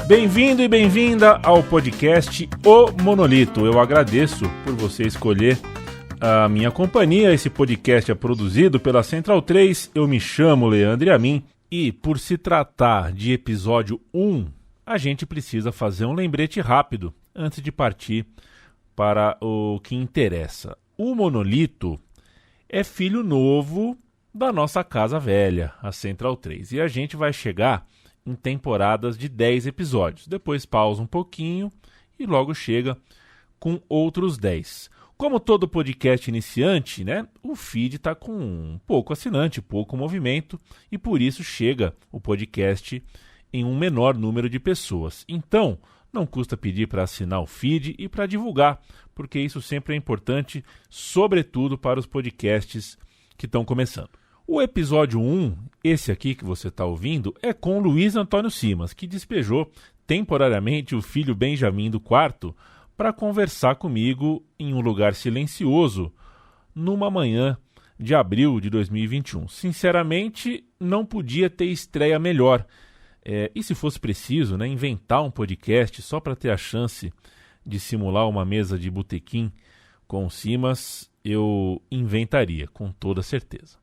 Bem-vindo e bem-vinda ao podcast O Monolito. Eu agradeço por você escolher a minha companhia. Esse podcast é produzido pela Central 3. Eu me chamo Leandro Amin e, por se tratar de episódio 1, a gente precisa fazer um lembrete rápido antes de partir para o que interessa. O Monolito é filho novo da nossa casa velha, a Central 3. E a gente vai chegar em temporadas de 10 episódios. Depois pausa um pouquinho e logo chega com outros 10. Como todo podcast iniciante, né, o feed está com pouco assinante, pouco movimento, e por isso chega o podcast em um menor número de pessoas. Então, não custa pedir para assinar o feed e para divulgar, porque isso sempre é importante, sobretudo para os podcasts que estão começando. O episódio 1, esse aqui que você está ouvindo, é com Luiz Antônio Simas, que despejou temporariamente o filho Benjamin do quarto para conversar comigo em um lugar silencioso numa manhã de abril de 2021. Sinceramente, não podia ter estreia melhor. E se fosse preciso, né, inventar um podcast só para ter a chance de simular uma mesa de botequim com o Simas, eu inventaria, com toda certeza.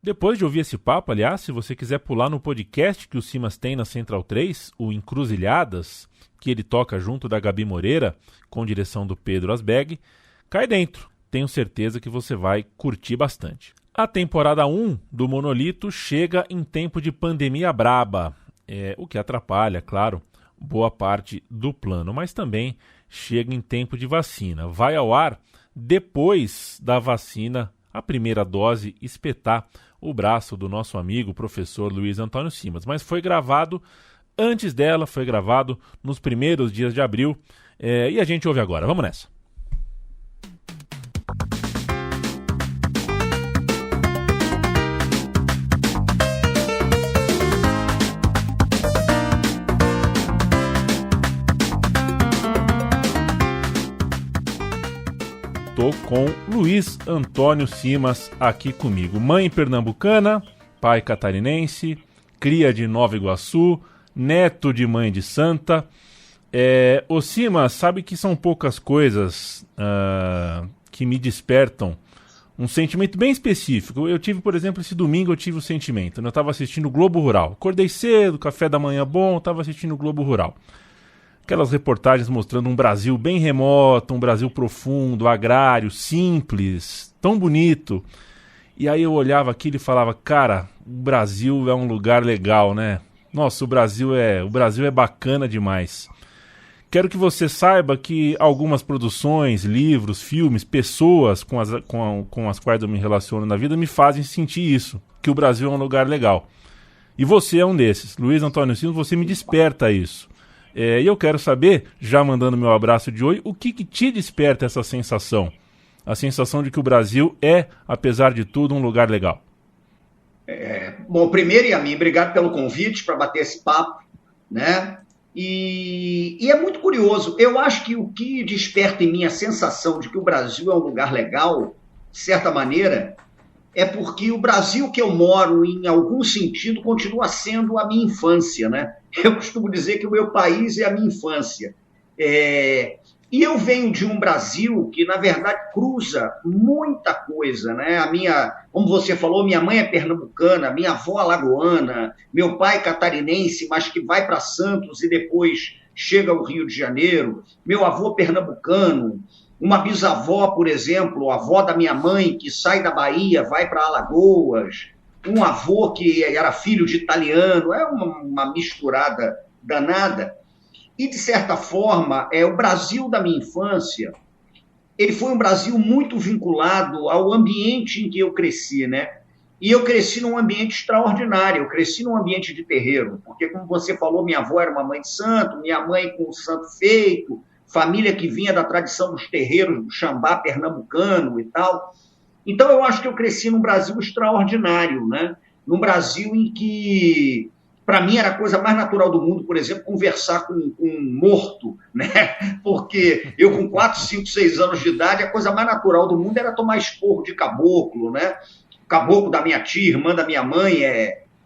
Depois de ouvir esse papo, aliás, se você quiser pular no podcast que o Simas tem na Central 3, o Encruzilhadas, que ele toca junto da Gabi Moreira, com direção do Pedro Asbeg, cai dentro. Tenho certeza que você vai curtir bastante. A temporada 1 do Monolito chega em tempo de pandemia braba, o que atrapalha, claro, boa parte do plano, mas também chega em tempo de vacina. Vai ao ar depois da vacina, a primeira dose, espetar o braço do nosso amigo professor Luiz Antônio Simas, mas foi gravado antes dela, foi gravado nos primeiros dias de abril, e a gente ouve agora. Vamos nessa. Estou com Luiz Antônio Simas aqui comigo. Mãe pernambucana, pai catarinense, cria de Nova Iguaçu, neto de mãe de santa. O Simas sabe que são poucas coisas que me despertam um sentimento bem específico. Eu tive, por exemplo, esse domingo eu tive o sentimento. Eu estava assistindo o Globo Rural. Acordei cedo, café da manhã bom, estava assistindo o Globo Rural. Aquelas reportagens mostrando um Brasil bem remoto, um Brasil profundo, agrário, simples, tão bonito. E aí eu olhava aquilo e falava, cara, o Brasil é um lugar legal, né? Nossa, o Brasil é bacana demais. Quero que você saiba que algumas produções, livros, filmes, pessoas com as quais eu me relaciono na vida me fazem sentir isso, que o Brasil é um lugar legal. E você é um desses. Luiz Antônio Simas, você me desperta isso. E eu quero saber, já mandando meu abraço de hoje, o que te desperta essa sensação? A sensação de que o Brasil é, apesar de tudo, um lugar legal. Bom, primeiro, Yamin, obrigado pelo convite para bater esse papo, né? E é muito curioso. Eu acho que o que desperta em mim a sensação de que o Brasil é um lugar legal, de certa maneira, é porque o Brasil que eu moro, em algum sentido, continua sendo a minha infância, né? Eu costumo dizer que o meu país é a minha infância. E eu venho de um Brasil que, na verdade, cruza muita coisa, né? Como você falou, minha mãe é pernambucana, minha avó alagoana, meu pai catarinense, mas que vai para Santos e depois chega ao Rio de Janeiro, meu avô pernambucano, uma bisavó, por exemplo, a avó da minha mãe, que sai da Bahia, vai para Alagoas, um avô que era filho de italiano, é uma misturada danada. E, de certa forma, o Brasil da minha infância, ele foi um Brasil muito vinculado ao ambiente em que eu cresci, né? E eu cresci num ambiente extraordinário, eu cresci num ambiente de terreiro, porque, como você falou, minha avó era uma mãe de santo, minha mãe com o santo feito, família que vinha da tradição dos terreiros do Xambá pernambucano e tal. Então, eu acho que eu cresci num Brasil extraordinário, né? Num Brasil em que, para mim, era a coisa mais natural do mundo, por exemplo, conversar com um morto, né? Porque eu, com 4, 5, 6 anos de idade, a coisa mais natural do mundo era tomar esporro de caboclo, né? O caboclo da minha tia, irmã da minha mãe,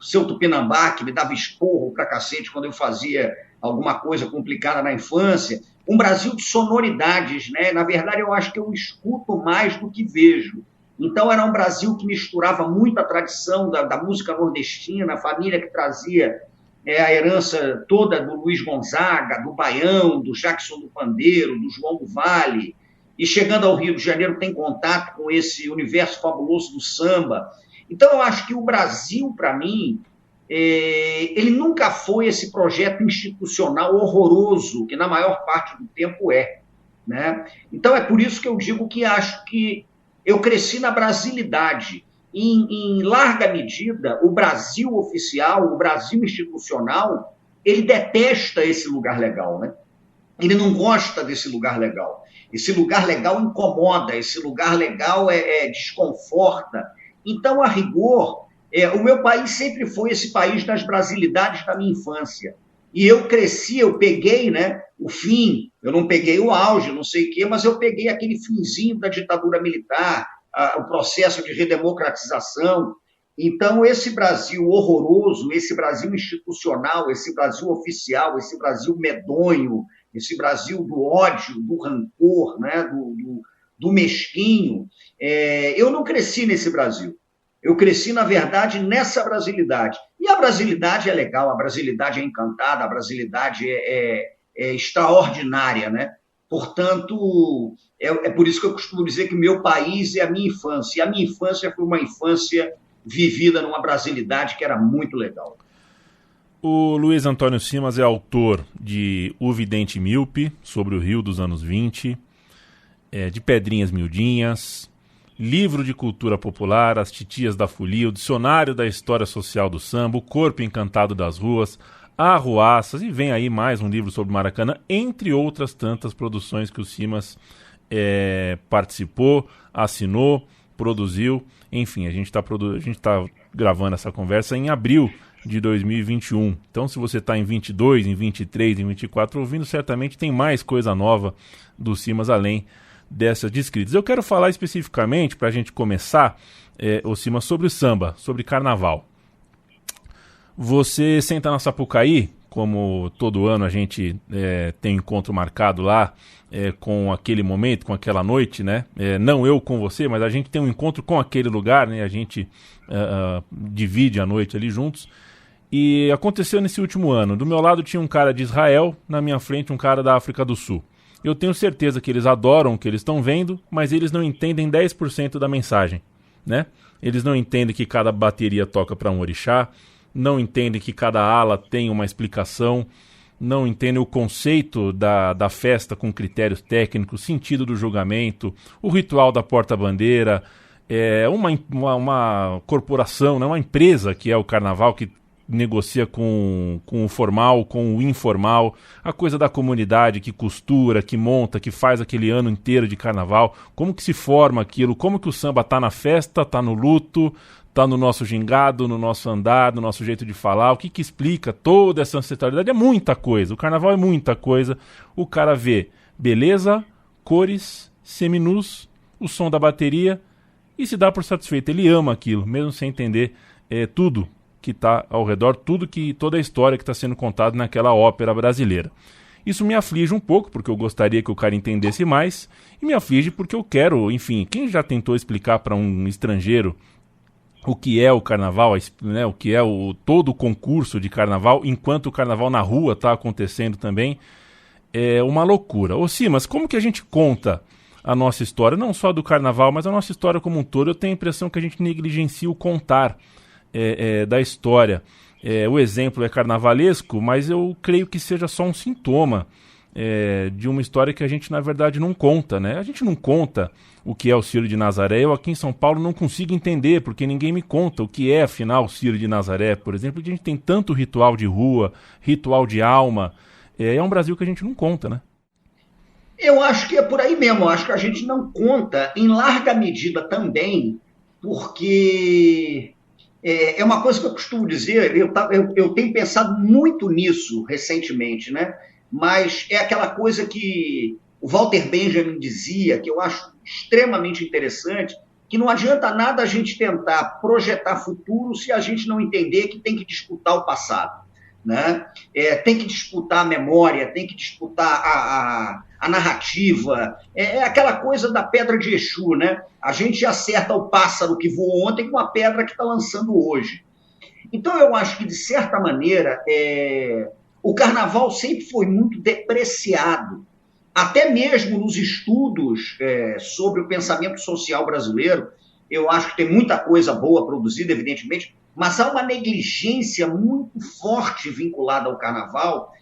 seu Tupinambá, que me dava esporro pra cacete quando eu fazia alguma coisa complicada na infância. Um Brasil de sonoridades, né? Na verdade, eu acho que eu escuto mais do que vejo. Então, era um Brasil que misturava muito a tradição da música nordestina, a família que trazia a herança toda do Luiz Gonzaga, do Baião, do Jackson do Pandeiro, do João do Vale, e chegando ao Rio de Janeiro tem contato com esse universo fabuloso do samba. Então, eu acho que o Brasil, para mim, ele nunca foi esse projeto institucional horroroso, que na maior parte do tempo é, né? Então, é por isso que eu digo que acho que eu cresci na brasilidade. Em larga medida, o Brasil oficial, o Brasil institucional, ele detesta esse lugar legal, né? Ele não gosta desse lugar legal. Esse lugar legal incomoda, esse lugar legal desconforta. Então, a rigor, o meu país sempre foi esse país das brasilidades da minha infância. E eu cresci, eu peguei, né, o fim, eu não peguei o auge, não sei o quê, mas eu peguei aquele finzinho da ditadura militar, o processo de redemocratização. Então, esse Brasil horroroso, esse Brasil institucional, esse Brasil oficial, esse Brasil medonho, esse Brasil do ódio, do rancor, né, do mesquinho, eu não cresci nesse Brasil. Eu cresci, na verdade, nessa brasilidade. E a brasilidade é legal, a brasilidade é encantada, a brasilidade é extraordinária, né? Portanto, é por isso que eu costumo dizer que meu país é a minha infância. E a minha infância foi uma infância vivida numa brasilidade que era muito legal. O Luiz Antônio Simas é autor de O Vidente Míope, sobre o Rio dos anos 20, de Pedrinhas Miudinhas, Livro de Cultura Popular, As Titias da Folia, o Dicionário da História Social do Samba, O Corpo Encantado das Ruas, Arruaças, e vem aí mais um livro sobre Maracanã, entre outras tantas produções que o Simas participou, assinou, produziu. Enfim, a gente tá gravando essa conversa em abril de 2021. Então, se você está em 22, em 23, em 24 ouvindo, certamente tem mais coisa nova do Simas além dessas descritas. Eu quero falar especificamente, para a gente começar, o Simas, sobre o samba, sobre carnaval. Você senta na Sapucaí, como todo ano a gente tem um encontro marcado lá, com aquele momento, com aquela noite, né? Não eu com você, mas a gente tem um encontro com aquele lugar, né? A gente divide a noite ali juntos. E aconteceu nesse último ano. Do meu lado tinha um cara de Israel, na minha frente um cara da África do Sul. Eu tenho certeza que eles adoram o que eles estão vendo, mas eles não entendem 10% da mensagem, né? Eles não entendem que cada bateria toca para um orixá, não entendem que cada ala tem uma explicação, não entendem o conceito da festa com critérios técnicos, o sentido do julgamento, o ritual da porta-bandeira, uma corporação, né, uma empresa que é o carnaval, que negocia com o formal, com o informal, a coisa da comunidade que costura, que monta, que faz aquele ano inteiro de carnaval, como que se forma aquilo, como que o samba tá na festa, tá no luto, tá no nosso gingado, no nosso andar, no nosso jeito de falar, o que que explica toda essa ancestralidade? É muita coisa, o carnaval é muita coisa. O cara vê beleza, cores, seminus, o som da bateria e se dá por satisfeito. Ele ama aquilo, mesmo sem entender tudo que está ao redor, toda a história que está sendo contada naquela ópera brasileira. Isso me aflige um pouco, porque eu gostaria que o cara entendesse mais, e me aflige porque eu quero, enfim, quem já tentou explicar para um estrangeiro o que é o carnaval, né, o que é todo o concurso de carnaval, enquanto o carnaval na rua está acontecendo também, é uma loucura. Ô Simas, como que a gente conta a nossa história, não só do carnaval, mas a nossa história como um todo? Eu tenho a impressão que a gente negligencia o contar da história. O exemplo é carnavalesco, mas eu creio que seja só um sintoma de uma história que a gente, na verdade, não conta, né? A gente não conta o que é o Círio de Nazaré. Eu aqui em São Paulo não consigo entender, porque ninguém me conta o que é, afinal, o Círio de Nazaré, por exemplo. A gente tem tanto ritual de rua, ritual de alma. É um Brasil que a gente não conta, né? Eu acho que é por aí mesmo. Eu acho que a gente não conta, em larga medida também, porque é uma coisa que eu costumo dizer, eu tenho pensado muito nisso recentemente, né? Mas é aquela coisa que o Walter Benjamin dizia, que eu acho extremamente interessante, que não adianta nada a gente tentar projetar futuro se a gente não entender que tem que disputar o passado. né? Tem que disputar a memória, tem que disputar a narrativa. É aquela coisa da pedra de Exu, né? A gente acerta o pássaro que voou ontem com a pedra que está lançando hoje. Então, eu acho que, de certa maneira, o carnaval sempre foi muito depreciado. Até mesmo nos estudos sobre o pensamento social brasileiro, eu acho que tem muita coisa boa produzida, evidentemente, mas há uma negligência muito forte vinculada ao carnaval,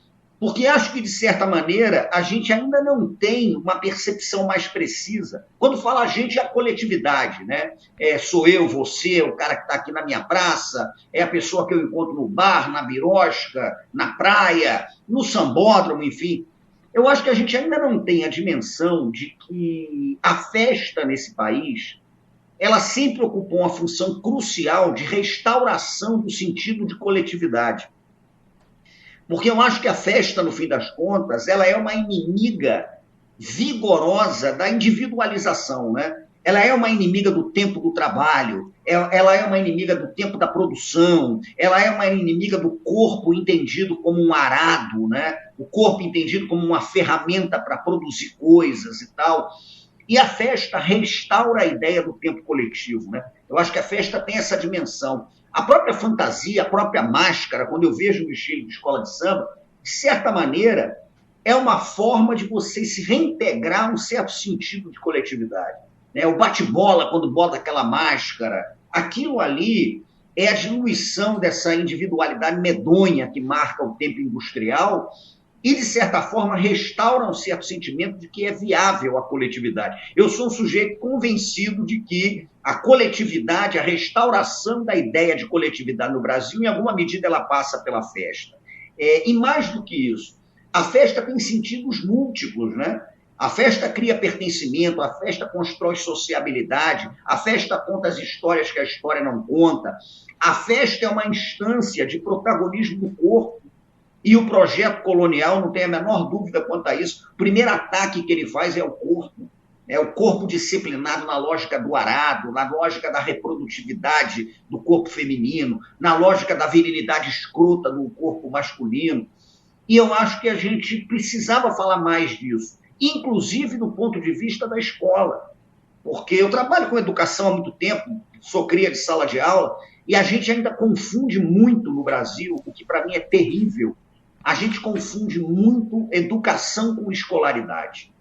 porque acho que, de certa maneira, a gente ainda não tem uma percepção mais precisa. Quando fala a gente, é a coletividade, né? Sou eu, você, o cara que está aqui na minha praça, é a pessoa que eu encontro no bar, na birosca, na praia, no sambódromo, enfim. Eu acho que a gente ainda não tem a dimensão de que a festa nesse país, ela sempre ocupou uma função crucial de restauração do sentido de coletividade. Porque eu acho que a festa, no fim das contas, ela é uma inimiga vigorosa da individualização, né? Ela é uma inimiga do tempo do trabalho, ela é uma inimiga do tempo da produção, ela é uma inimiga do corpo entendido como um arado, né? O corpo entendido como uma ferramenta para produzir coisas e tal. E a festa restaura a ideia do tempo coletivo, né? Eu acho que a festa tem essa dimensão. A própria fantasia, a própria máscara, quando eu vejo um desfile de escola de samba, de certa maneira, é uma forma de você se reintegrar um certo sentido de coletividade. O bate-bola, quando bota aquela máscara, aquilo ali é a diluição dessa individualidade medonha que marca o tempo industrial e, de certa forma, restaura um certo sentimento de que é viável a coletividade. Eu sou um sujeito convencido de que a coletividade, a restauração da ideia de coletividade no Brasil, em alguma medida, ela passa pela festa. E mais do que isso, a festa tem sentidos múltiplos, né? A festa cria pertencimento, a festa constrói sociabilidade, a festa conta as histórias que a história não conta. A festa é uma instância de protagonismo do corpo. E o projeto colonial, não tem a menor dúvida quanto a isso, o primeiro ataque que ele faz é o corpo. É o corpo disciplinado na lógica do arado, na lógica da reprodutividade do corpo feminino, na lógica da virilidade escrota do corpo masculino. E eu acho que a gente precisava falar mais disso, inclusive do ponto de vista da escola. Porque eu trabalho com educação há muito tempo, sou cria de sala de aula, e a gente ainda confunde muito no Brasil, o que para mim é terrível. A gente confunde muito educação com escolaridade.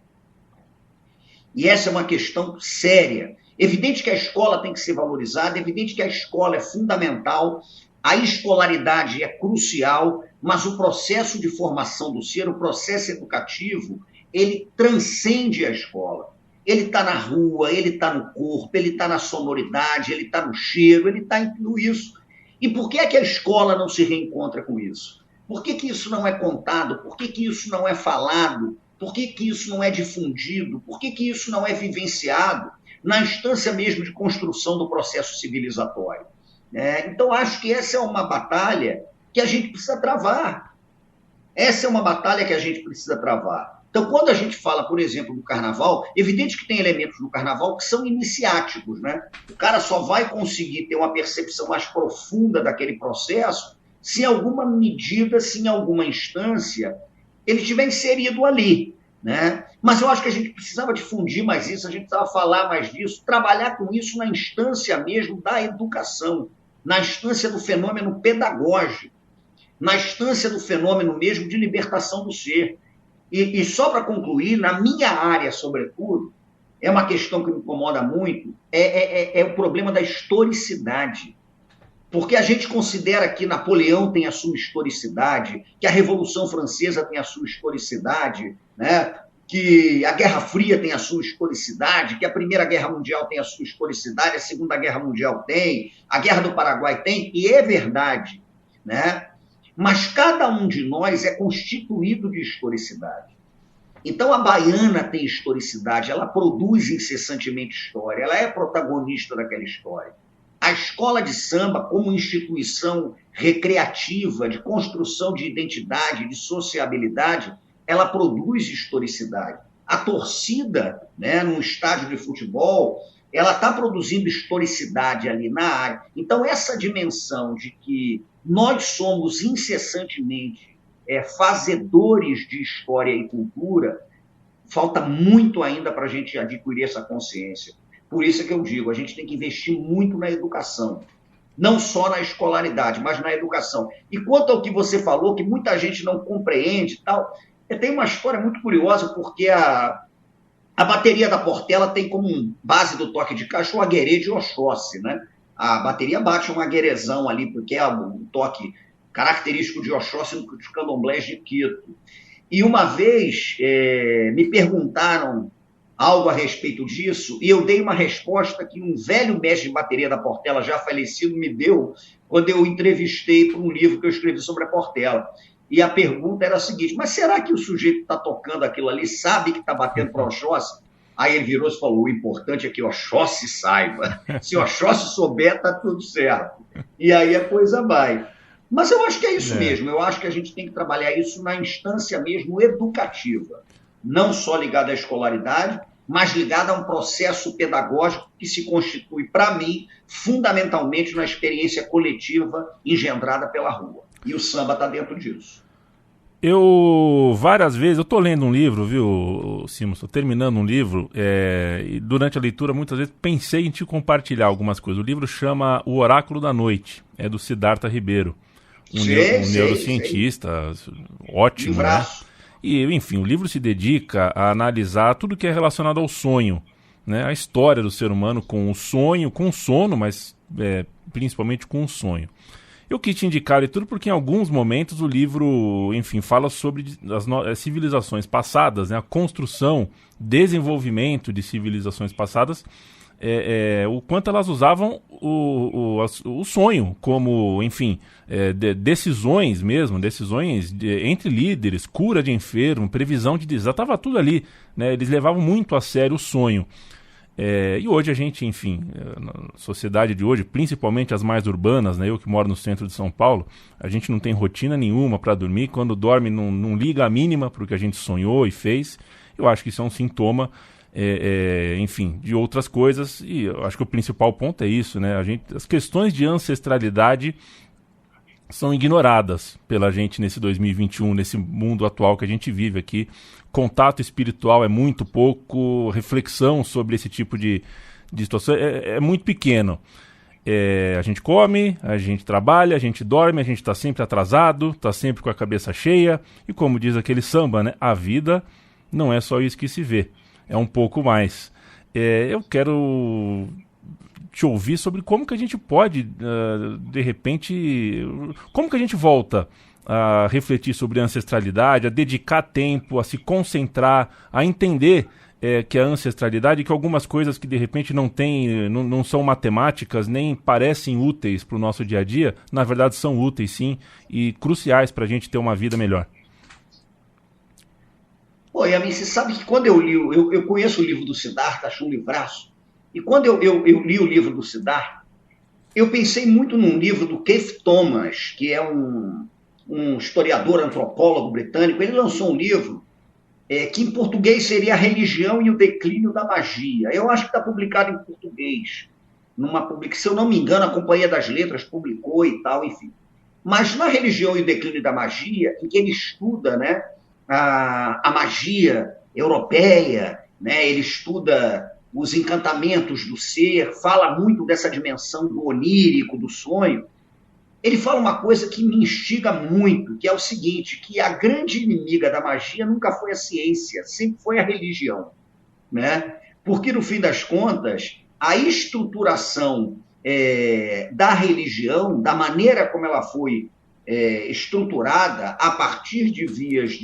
E essa é uma questão séria. Evidente que a escola tem que ser valorizada, evidente que a escola é fundamental, a escolaridade é crucial, mas o processo de formação do ser, o processo educativo, ele transcende a escola. Ele está na rua, ele está no corpo, ele está na sonoridade, ele está no cheiro, ele está em tudo isso. E por que é que a escola não se reencontra com isso? Por que isso não é contado? Por que isso não é falado? Por que isso não é difundido? Por que isso não é vivenciado na instância mesmo de construção do processo civilizatório? Então, acho que essa é uma batalha que a gente precisa travar. Essa é uma batalha que a gente precisa travar. Então, quando a gente fala, por exemplo, do carnaval, evidente que tem elementos no carnaval que são iniciáticos, né? O cara só vai conseguir ter uma percepção mais profunda daquele processo se em alguma medida, se em alguma instância, ele estiver inserido ali, né? Mas eu acho que a gente precisava difundir mais isso, a gente precisava falar mais disso, trabalhar com isso na instância mesmo da educação, na instância do fenômeno pedagógico, na instância do fenômeno mesmo de libertação do ser. E só para concluir, na minha área, sobretudo, é uma questão que me incomoda muito, é o problema da historicidade. Porque a gente considera que Napoleão tem a sua historicidade, que a Revolução Francesa tem a sua historicidade, né? Que a Guerra Fria tem a sua historicidade, que a Primeira Guerra Mundial tem a sua historicidade, a Segunda Guerra Mundial tem, a Guerra do Paraguai tem, e é verdade, né? Mas cada um de nós é constituído de historicidade. Então a baiana tem historicidade, ela produz incessantemente história, ela é protagonista daquela história. A escola de samba, como instituição recreativa, de construção de identidade, de sociabilidade, ela produz historicidade. A torcida, né, num estádio de futebol, ela está produzindo historicidade ali na área. Então, essa dimensão de que nós somos incessantemente fazedores de história e cultura, falta muito ainda para a gente adquirir essa consciência. Por isso é que eu digo, a gente tem que investir muito na educação. Não só na escolaridade, mas na educação. E quanto ao que você falou, que muita gente não compreende e tal, tem uma história muito curiosa, porque a bateria da Portela tem como base do toque de caixa o aguerê de Oxóssi, né? A bateria bate um aguerezão ali, porque é um toque característico de Oxóssi nos candomblés de Quito. E uma vez me perguntaram algo a respeito disso, e eu dei uma resposta que um velho mestre de bateria da Portela, já falecido, me deu quando eu entrevistei para um livro que eu escrevi sobre a Portela. E a pergunta era a seguinte: mas será que o sujeito que está tocando aquilo ali sabe que está batendo para Oxóssi? Aí ele virou e falou: o importante é que Oxóssi saiba. Se Oxóssi souber, está tudo certo. E aí a coisa vai. Mas eu acho que é isso mesmo. Eu acho que a gente tem que trabalhar isso na instância mesmo educativa. Não só ligada à escolaridade, mas ligada a um processo pedagógico que se constitui, para mim, fundamentalmente na experiência coletiva engendrada pela rua. E o samba está dentro disso. Várias vezes, eu estou lendo um livro, viu, Simons? Estou terminando um livro, e durante a leitura, muitas vezes, pensei em te compartilhar algumas coisas. O livro chama O Oráculo da Noite, é do Siddhartha Ribeiro, um neurocientista, ótimo, né? E, enfim, o livro se dedica a analisar tudo que é relacionado ao sonho, né? A história do ser humano com o sonho, com o sono, mas principalmente com o sonho. Eu quis te indicar a leitura porque em alguns momentos o livro, enfim, fala sobre as civilizações passadas, né? A construção, desenvolvimento de civilizações passadas, o quanto elas usavam o sonho como, enfim, decisões mesmo, entre líderes, cura de enfermo, previsão de desastre, estava tudo ali, né? Eles levavam muito a sério o sonho. E hoje a gente, enfim, na sociedade de hoje, principalmente as mais urbanas, né? Eu que moro no centro de São Paulo, a gente não tem rotina nenhuma para dormir, quando dorme não liga a mínima para o que a gente sonhou e fez. Eu acho que isso é um sintoma, enfim, de outras coisas, e eu acho que o principal ponto é isso, né? As questões de ancestralidade são ignoradas pela gente nesse 2021, nesse mundo atual que a gente vive aqui. Contato espiritual é muito pouco, reflexão sobre esse tipo de situação é muito pequeno. A gente come, a gente trabalha, a gente dorme, a gente está sempre atrasado, está sempre com a cabeça cheia, e como diz aquele samba, né? A vida não é só isso que se vê, é um pouco mais. Eu quero te ouvir sobre como que a gente pode, de repente, como que a gente volta a refletir sobre a ancestralidade, a dedicar tempo, a se concentrar, a entender que a ancestralidade, que algumas coisas que de repente não são matemáticas, nem parecem úteis para o nosso dia a dia, na verdade são úteis sim, e cruciais para a gente ter uma vida melhor. Oi, Yamin, você sabe que quando eu li, eu conheço o livro do Siddhartha, acho um livraço, e quando eu li o livro do Siddhartha, eu pensei muito num livro do Keith Thomas, que é um historiador, antropólogo britânico. Ele lançou um livro que em português seria A Religião e o Declínio da Magia. Eu acho que está publicado em português. Se eu não me engano, a Companhia das Letras publicou e tal, enfim. Mas na Religião e o Declínio da Magia, em que ele estuda, né, a magia europeia, né, ele estuda os encantamentos do ser, fala muito dessa dimensão do onírico, do sonho. Ele fala uma coisa que me instiga muito, que é o seguinte, que a grande inimiga da magia nunca foi a ciência, sempre foi a religião, né? Porque, no fim das contas, a estruturação da religião, da maneira como ela foi estruturada a partir de vias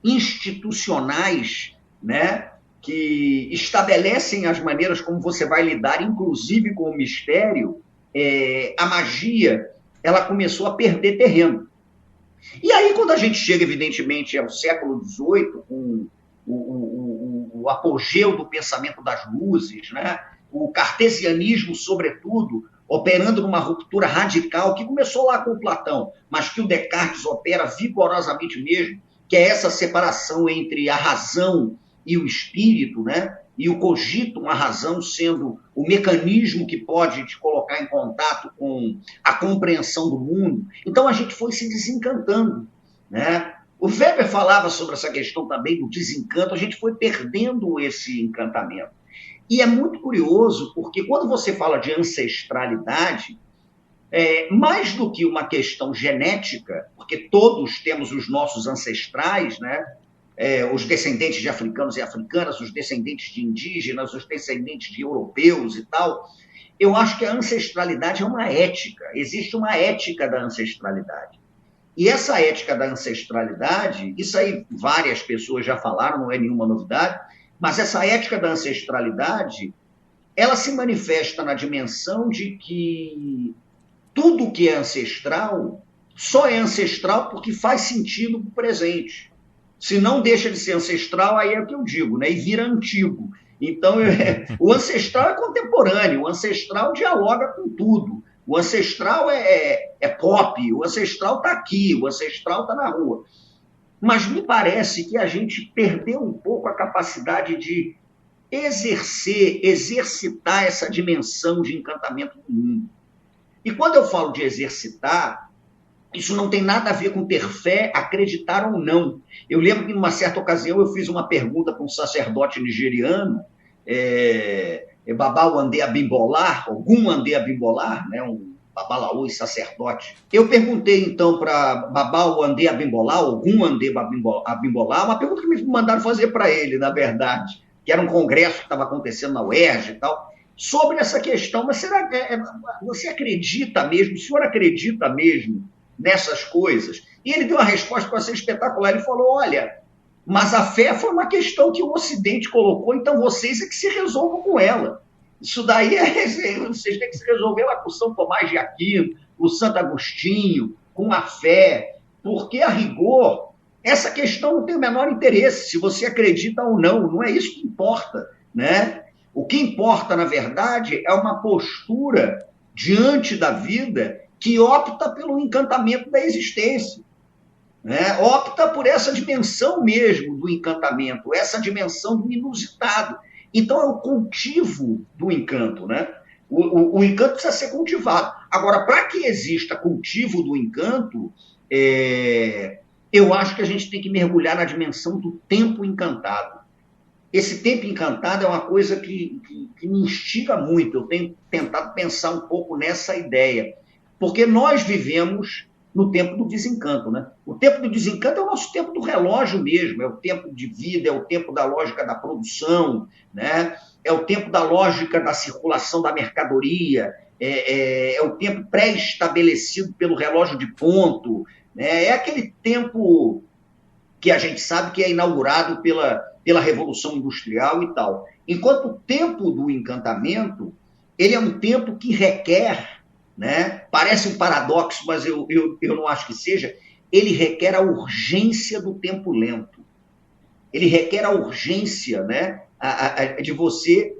institucionais, né, que estabelecem as maneiras como você vai lidar, inclusive com o mistério, a magia ela começou a perder terreno. E aí, quando a gente chega, evidentemente, ao século XVIII, com o apogeu do pensamento das luzes, né, o cartesianismo, sobretudo, operando numa ruptura radical, que começou lá com o Platão, mas que o Descartes opera vigorosamente mesmo, que é essa separação entre a razão e o espírito, né? e o cogito, a razão sendo o mecanismo que pode te colocar em contato com a compreensão do mundo. Então a gente foi se desencantando, né? O Weber falava sobre essa questão também do desencanto, a gente foi perdendo esse encantamento. E é muito curioso, porque quando você fala de ancestralidade, mais do que uma questão genética, porque todos temos os nossos ancestrais, né? Os descendentes de africanos e africanas, os descendentes de indígenas, os descendentes de europeus e tal, eu acho que a ancestralidade é uma ética, existe uma ética da ancestralidade. E essa ética da ancestralidade, isso aí várias pessoas já falaram, não é nenhuma novidade, mas essa ética da ancestralidade, ela se manifesta na dimensão de que tudo que é ancestral só é ancestral porque faz sentido para o presente. Se não deixa de ser ancestral, aí é o que eu digo, né? E vira antigo. Então, o ancestral é contemporâneo, o ancestral dialoga com tudo. O ancestral é pop, o ancestral está aqui, o ancestral está na rua. Mas me parece que a gente perdeu um pouco a capacidade de exercitar essa dimensão de encantamento do mundo. E quando eu falo de exercitar, isso não tem nada a ver com ter fé, acreditar ou não. Eu lembro que, numa certa ocasião, eu fiz uma pergunta para um sacerdote nigeriano, Baba Wande Abimbola, Ogun Wande Abimbola, né, um babalaú e sacerdote. Eu perguntei, então, para Baba Wande Abimbola, Ogun Wande Abimbola, uma pergunta que me mandaram fazer para ele, na verdade, que era um congresso que estava acontecendo na UERJ e tal, sobre essa questão. Mas será que você acredita mesmo, o senhor acredita mesmo nessas coisas? E ele deu uma resposta para ser espetacular. Ele falou: olha, mas a fé foi uma questão que o Ocidente colocou, então vocês é que se resolvam com ela. Isso daí vocês têm que se resolver lá com o São Tomás de Aquino, com o Santo Agostinho, com a fé, porque, a rigor, essa questão não tem o menor interesse, se você acredita ou não, não é isso que importa, né? O que importa, na verdade, é uma postura diante da vida que opta pelo encantamento da existência, né? Opta por essa dimensão mesmo do encantamento, essa dimensão do inusitado. Então é o cultivo do encanto, né? O encanto precisa ser cultivado. Agora, para que exista cultivo do encanto, eu acho que a gente tem que mergulhar na dimensão do tempo encantado. Esse tempo encantado é uma coisa que me instiga muito. Eu tenho tentado pensar um pouco nessa ideia, porque nós vivemos no tempo do desencanto, né? O tempo do desencanto é o nosso tempo do relógio mesmo, é o tempo de vida, é o tempo da lógica da produção, né? É o tempo da lógica da circulação da mercadoria, é o tempo pré-estabelecido pelo relógio de ponto, né? É aquele tempo que a gente sabe que é inaugurado pela Revolução Industrial e tal. Enquanto o tempo do encantamento, ele é um tempo que requer, né? Parece um paradoxo, mas eu não acho que seja, ele requer a urgência do tempo lento. Ele requer a urgência, né? De você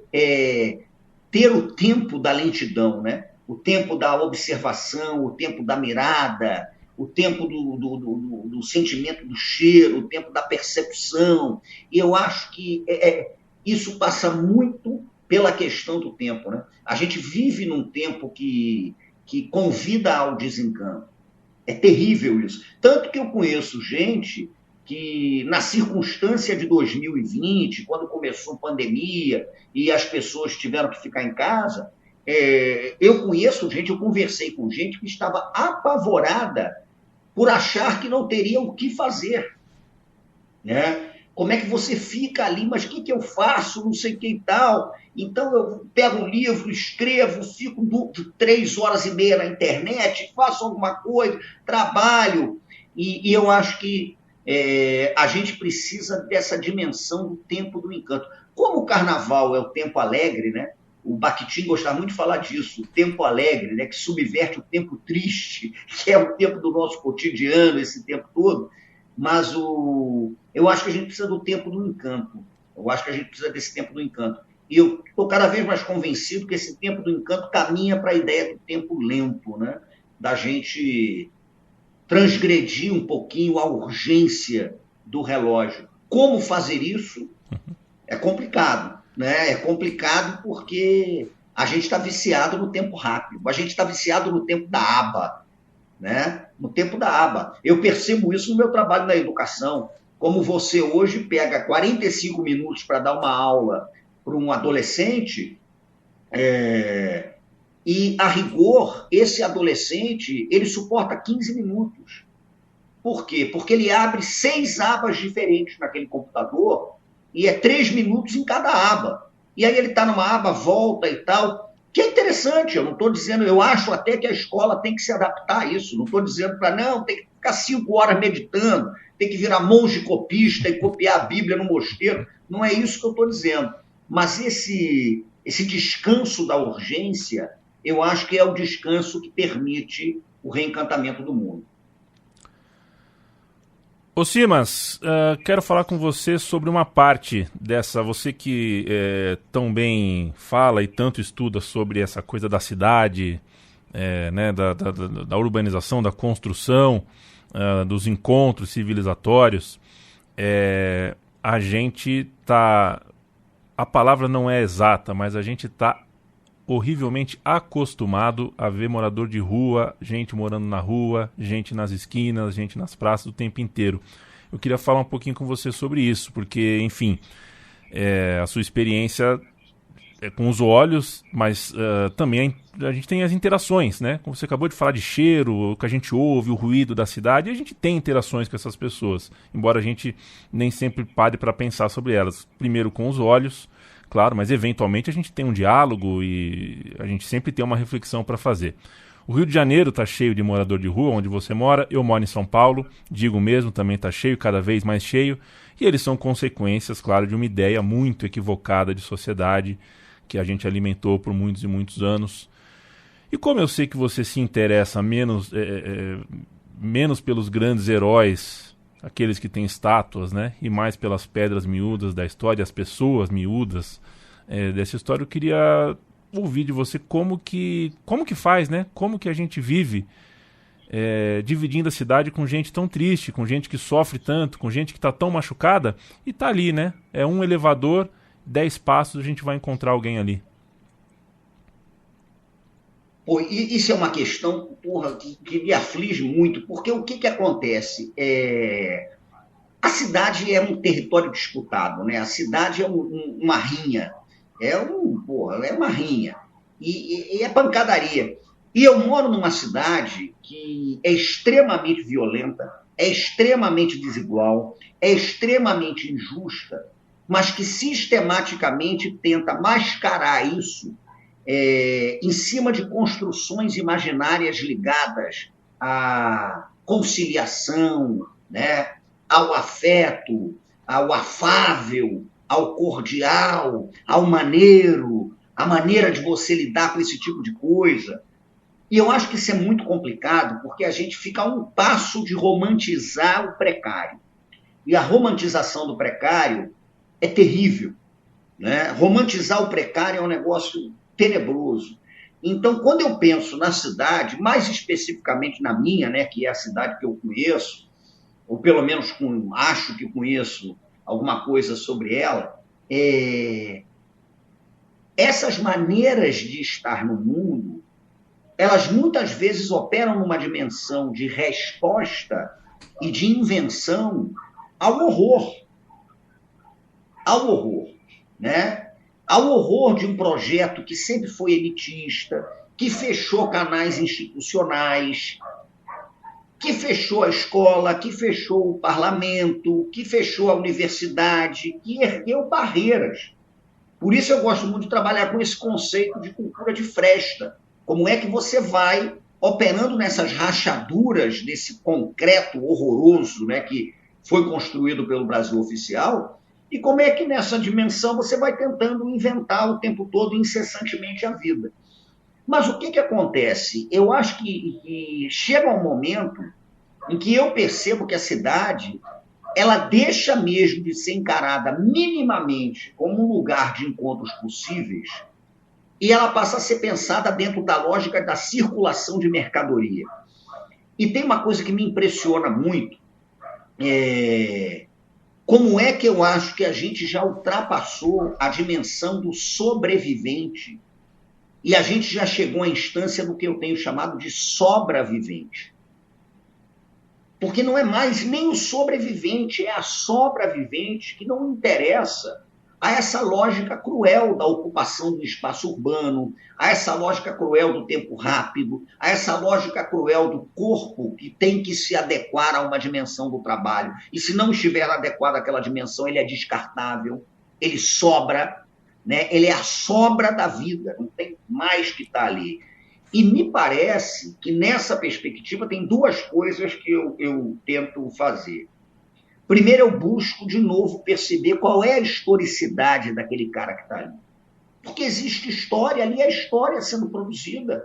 ter o tempo da lentidão, né? O tempo da observação, o tempo da mirada, o tempo do sentimento do cheiro, o tempo da percepção. E eu acho que isso passa muito pela questão do tempo, né? A gente vive num tempo que convida ao desencanto. É terrível isso. Tanto que eu conheço gente que, na circunstância de 2020, quando começou a pandemia e as pessoas tiveram que ficar em casa, eu conversei com gente que estava apavorada por achar que não teria o que fazer, né? Como é que você fica ali, mas o que eu faço, não sei o que e tal. Então eu pego um livro, escrevo, fico 3h30 na internet, faço alguma coisa, trabalho. E eu acho que a gente precisa dessa dimensão do tempo do encanto. Como o carnaval é o tempo alegre, né? O Bakhtin gostava muito de falar disso, o tempo alegre, né? Que subverte o tempo triste, que é o tempo do nosso cotidiano, esse tempo todo. Mas eu acho que a gente precisa do tempo do encanto. Eu acho que a gente precisa desse tempo do encanto. E eu estou cada vez mais convencido que esse tempo do encanto caminha para a ideia do tempo lento, né? Da gente transgredir um pouquinho a urgência do relógio. Como fazer isso? É complicado. né? É complicado porque a gente está viciado no tempo rápido, a gente está viciado no tempo da aba, né? No tempo da aba. Eu percebo isso no meu trabalho na educação, como você hoje pega 45 minutos para dar uma aula para um adolescente, e, a rigor, esse adolescente, ele suporta 15 minutos. Por quê? Porque ele abre 6 abas diferentes naquele computador e é 3 minutos em cada aba. E aí ele está numa aba, volta e tal, que é interessante. Eu não estou dizendo, eu acho até que a escola tem que se adaptar a isso. Não estou dizendo para, não, tem que ficar 5 horas meditando, tem que virar monge copista e copiar a Bíblia no mosteiro. Não é isso que eu estou dizendo. Mas esse descanso da urgência, eu acho que é o descanso que permite o reencantamento do mundo. Ô Simas, quero falar com você sobre uma parte dessa, você que tão bem fala e tanto estuda sobre essa coisa da cidade, né, da urbanização, da construção, dos encontros civilizatórios. A gente tá, a palavra não é exata, mas a gente tá horrivelmente acostumado a ver morador de rua, gente morando na rua, gente nas esquinas, gente nas praças o tempo inteiro. Eu queria falar um pouquinho com você sobre isso, porque, enfim, a sua experiência é com os olhos, mas também a gente tem as interações, né? Como você acabou de falar de cheiro, o que a gente ouve, o ruído da cidade, a gente tem interações com essas pessoas, embora a gente nem sempre pare para pensar sobre elas. Primeiro com os olhos, claro, mas eventualmente a gente tem um diálogo e a gente sempre tem uma reflexão para fazer. O Rio de Janeiro está cheio de morador de rua, onde você mora. Eu moro em São Paulo, digo mesmo, também está cheio, cada vez mais cheio. E eles são consequências, claro, de uma ideia muito equivocada de sociedade que a gente alimentou por muitos e muitos anos. E como eu sei que você se interessa menos pelos grandes heróis, aqueles que têm estátuas, né? E mais pelas pedras miúdas da história, as pessoas miúdas dessa história, eu queria ouvir de você como que faz, né? Como que a gente vive dividindo a cidade com gente tão triste, com gente que sofre tanto, com gente que está tão machucada e tá ali, né? É um elevador, 10 passos a gente vai encontrar alguém ali. Pô, isso é uma questão, porra, que me aflige muito, porque o que acontece? A cidade é um território disputado, né? A cidade é uma rinha, é uma rinha, e é pancadaria. E eu moro numa cidade que é extremamente violenta, é extremamente desigual, é extremamente injusta, mas que sistematicamente tenta mascarar isso em cima de construções imaginárias ligadas à conciliação, né? Ao afeto, ao afável, ao cordial, ao maneiro, a maneira de você lidar com esse tipo de coisa. E eu acho que isso é muito complicado, porque a gente fica a um passo de romantizar o precário. E a romantização do precário é terrível, né? Romantizar o precário é um negócio tenebroso. Então, quando eu penso na cidade, mais especificamente na minha, né, que é a cidade que eu conheço, ou pelo menos acho que conheço alguma coisa sobre ela, essas maneiras de estar no mundo, elas muitas vezes operam numa dimensão de resposta e de invenção ao horror. Ao horror, né? Ao horror de um projeto que sempre foi elitista, que fechou canais institucionais, que fechou a escola, que fechou o parlamento, que fechou a universidade, que ergueu barreiras. Por isso eu gosto muito de trabalhar com esse conceito de cultura de fresta. Como é que você vai operando nessas rachaduras desse concreto horroroso, né, que foi construído pelo Brasil oficial, e como é que nessa dimensão você vai tentando inventar o tempo todo, incessantemente, a vida. Mas o que acontece? Eu acho que chega um momento em que eu percebo que a cidade ela deixa mesmo de ser encarada minimamente como um lugar de encontros possíveis e ela passa a ser pensada dentro da lógica da circulação de mercadoria. E tem uma coisa que me impressiona muito, como é que eu acho que a gente já ultrapassou a dimensão do sobrevivente e a gente já chegou à instância do que eu tenho chamado de sobrevivente? Porque não é mais nem o sobrevivente, é a sobrevivente que não interessa a essa lógica cruel da ocupação do espaço urbano, a essa lógica cruel do tempo rápido, a essa lógica cruel do corpo que tem que se adequar a uma dimensão do trabalho. E se não estiver adequado àquela dimensão, ele é descartável, ele sobra, né? Ele é a sobra da vida, não tem mais que estar ali. E me parece que nessa perspectiva tem duas coisas que eu tento fazer. Primeiro, eu busco de novo perceber qual é a historicidade daquele cara que está ali. Porque existe história, ali é história sendo produzida,